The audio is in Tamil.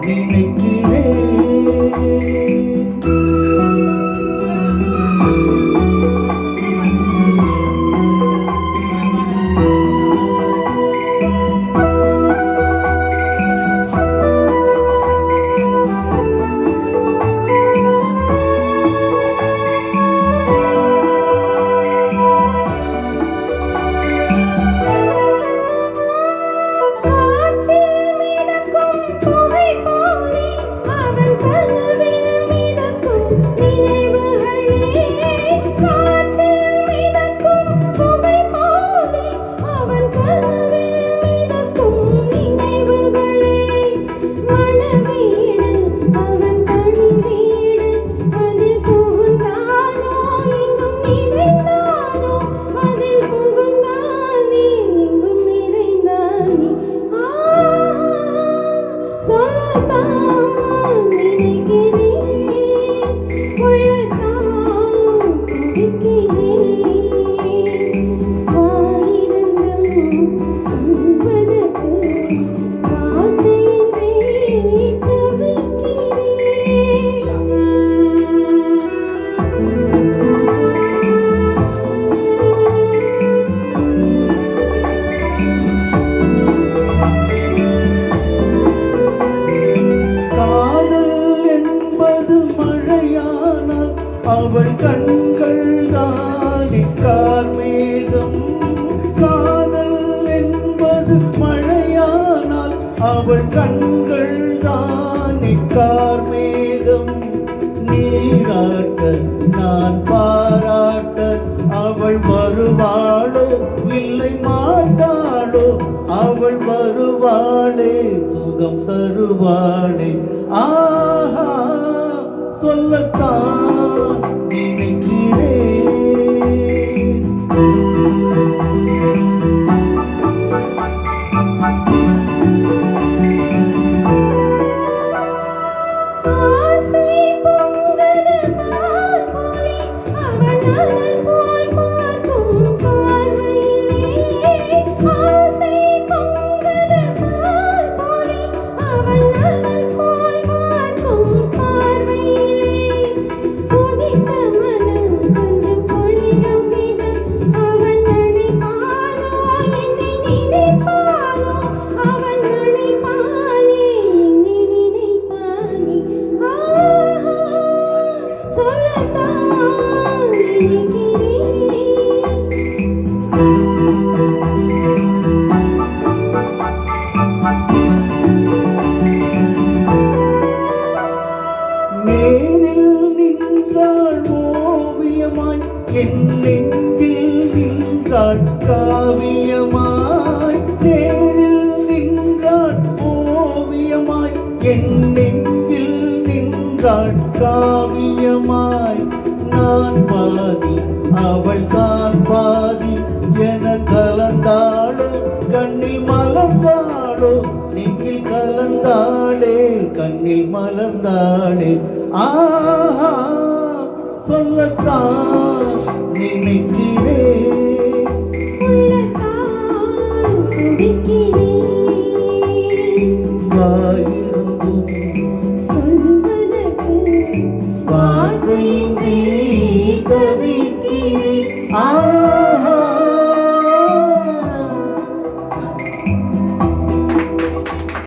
நினைக்கிறேன். அவள் கண்கள் தானே கார்மேகம். காதல் என்பது மழையானால் அவள் கண்கள் தானே கார்மேகம். நீராட்ட நான் பாராட்ட அவள் வருவாளோ இல்லை மாட்டாளோ? அவள் வருவாளே சுகம் தருவாளே. ஆஹா சொல்லத்தான் நினைக்கிறேன். நேரில் நின்றாள் ஓவியமாய், என் நெஞ்சில் நின்றாள் காவியமாய். நேரில் நின்றாள் ஓவியமாய், என் நெஞ்சில் நின்றாள் காவியமாய். நான் பாதி அவள் தான் பாதி என கலந்தாளோ, கண்ணில் மலர்ந்தாளோ, நெஞ்சில் கலந்தாளே கண்ணில் மலர்ந்தாளே. ஆஹா சொல்லத்தான் நினைக்கிறேன். வாயிருந்தும் சொல்வதற்கு வார்த்தையின்றி தவிக்கிறேன்.